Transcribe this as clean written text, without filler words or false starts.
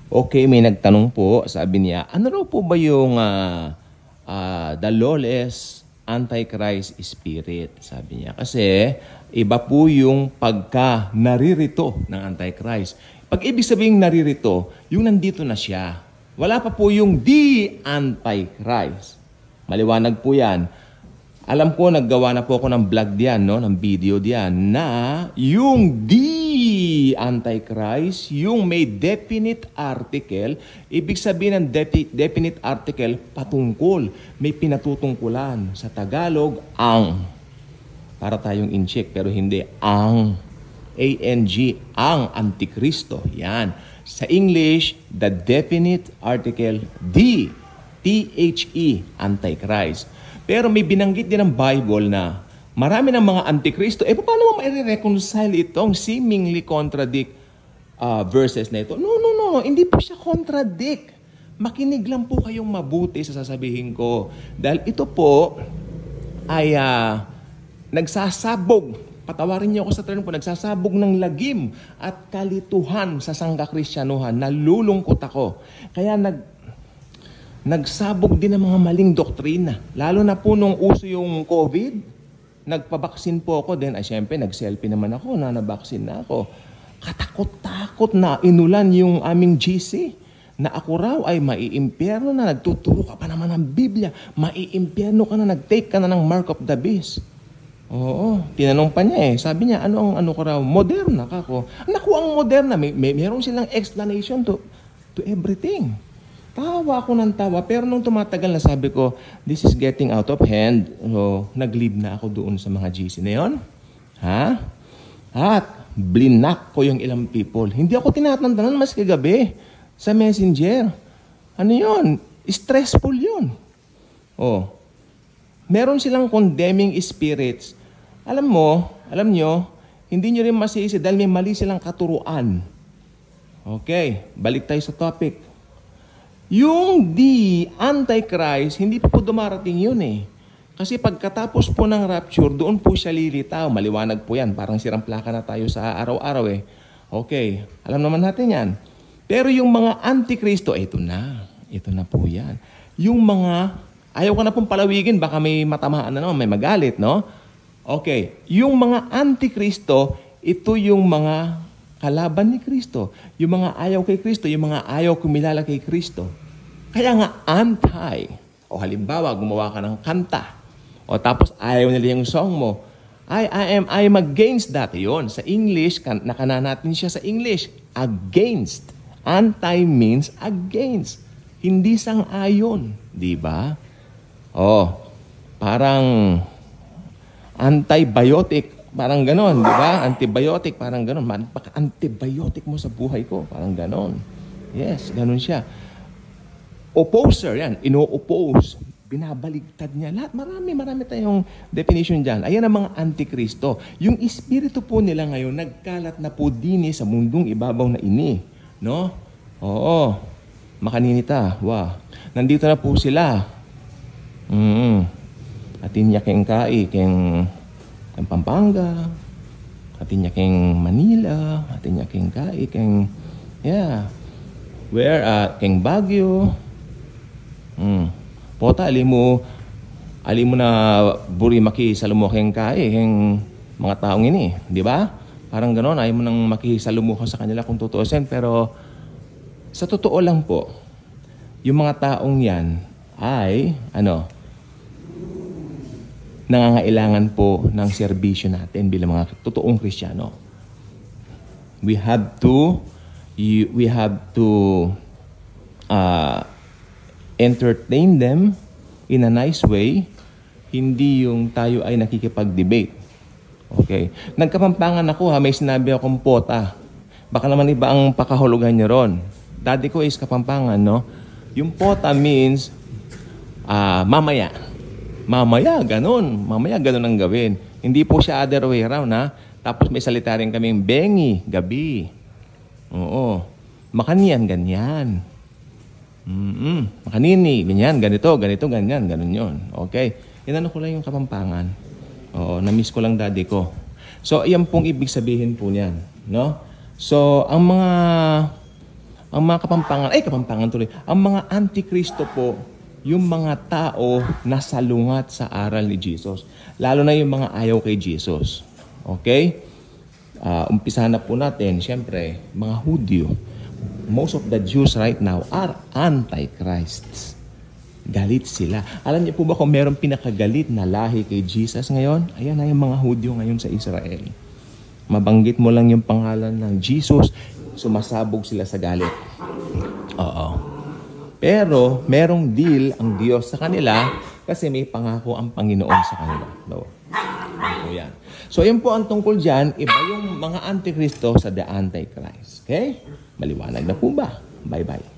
Okay, may nagtanong po, sabi niya, ano raw po ba yung the lawless Antichrist spirit? Sabi niya, kasi iba po yung pagka naririto ng Antichrist. Pag ibig sabihin naririto, yung nandito na siya. Wala pa po yung the Antichrist. Maliwanag po yan. Alam ko, naggawa na po ako ng vlog diyan, no? Ng video diyan, na yung the Antichrist, yung may definite article, ibig sabihin ng definite article, patungkol, may pinatutungkulan. Sa Tagalog, ang. Para tayong in-check, pero hindi, ang. A-N-G, ang Antikristo. Yan. Sa English, the definite article, the, T-H-E, Antichrist. Pero may binanggit din ng Bible na marami ng mga Antikristo. Paano mo ma-reconcile itong seemingly contradict verses na ito? No. Hindi po siya contradict. Makinig lang po kayong mabuti sa sasabihin ko. Dahil ito po ay nagsasabog. Patawarin niyo ako sa term po. Nagsasabog ng lagim at kalituhan sa sangkakristyanuhan. Nalulungkot ako. Kaya nagsabog din ng mga maling doktrina. Lalo na po nung uso yung COVID, nagpabaksin po ako. Then, syempre, nag-selfie naman ako na nabaksin na ako. Katakot-takot na inulan yung aming GC na ako raw ay maiimpyerno na. Nagtuturo ka pa naman ng Biblia. Maiimpyerno ka na, nag-take ka na ng mark of the beast. Oo, tinanong pa niya Sabi niya, ano ko raw? Moderna ka ko. Naku, ang Moderna, meron silang explanation to everything. Tawa ako ng tawa, pero nung tumatagal na sabi ko, this is getting out of hand. So, nag-leave na ako doon sa mga GC na yun. Ha? At blinak ko yung ilang people. Hindi ako tinatandanan mas kagabi sa messenger. Ano yun? Stressful yun. Meron silang condemning spirits. Alam nyo, hindi nyo rin masisi dahil may mali silang katuruan. Okay, balik tayo sa topic. Yung the Antichrist, hindi po dumarating yun Kasi pagkatapos po ng rapture, doon po siya lilitaw. Maliwanag po yan. Parang sirang plaka na tayo sa araw-araw Okay, alam naman natin yan. Pero yung mga Antikristo, ito na po yan. Yung mga, ayaw ko na pong palawigin, baka may matamaan na naman, may magalit, no? Okay, yung mga Antikristo, ito yung mga kalaban ni Kristo. Yung mga ayaw kay Kristo, yung mga ayaw kumilala kay Kristo. Kaya nga, anti. O halimbawa, gumawa ka ng kanta. O tapos ayaw nila yung song mo. I am against that. Yun, sa English, nakana natin siya sa English. Against. Anti means against. Hindi sang-ayon. Di ba? Parang antibiotic. Parang ganon, di ba? Antibiotic, parang ganon. Paka-antibiotic mo sa buhay ko. Parang ganon. Yes, ganon siya. Opposer, yan. Ino-oppose. Binabaligtad niya. Lahat, marami tayong definition dyan. Ayan ang mga Antikristo. Yung espiritu po nila ngayon, nagkalat na po din sa mundong ibabaw na ini. No? Oo. Makaninita. Wow. Nandito na po sila. Atin niya keng kai, keng Pampanga, atin niya keng Manila, atin niya keng kai, keng, keng Baguio. Pota, ali mo na buri makisalumuha keng kai, keng mga taong ini, di ba? Parang gano'n, ayaw mo nang makisalumuha sa kanila kung tutuusin, pero sa totoo lang po, yung mga taong yan ay, nangangailangan po ng serbisyo natin bilang mga totoong Kristiyano. We have to entertain them in a nice way, hindi yung tayo ay nakikipag-debate. Okay. Nagkapampangan ako may sinabi akong pota. Baka naman iba ang pakahulugan niyo ron. Daddy ko is Kapampangan, no? Yung pota means mamaya. Mamaya, ganun ang gawin. Hindi po siya other way around, ha? Tapos may salita rin kaming bengi, gabi. Oo. Makaniyan, ganyan. Makanini, ganyan, ganito, ganyan, ganun yun. Okay? Inano ko lang yung Kapampangan. Oo, na-miss ko lang daddy ko. So, iyan pong ibig sabihin po niyan, no? So, ang mga Ang mga kapampangan tuloy. Ang mga antikristo po, yung mga tao na salungat sa aral ni Jesus. Lalo na yung mga ayaw kay Jesus. Okay? Umpisahan na po natin, siyempre, mga Hudyo. Most of the Jews right now are antichrists. Galit sila. Alam niyo po ba kung meron pinakagalit na lahi kay Jesus ngayon? Ayan na yung mga Hudyo ngayon sa Israel. Mabanggit mo lang yung pangalan ng Jesus, sumasabog sila sa galit. Oo. Pero merong deal ang Diyos sa kanila kasi may pangako ang Panginoon sa kanila. No. So, yan. So, yun po ang tungkol dyan. Iba yung mga antikristo sa the Antichrist. Okay? Maliwanag na po ba? Bye-bye.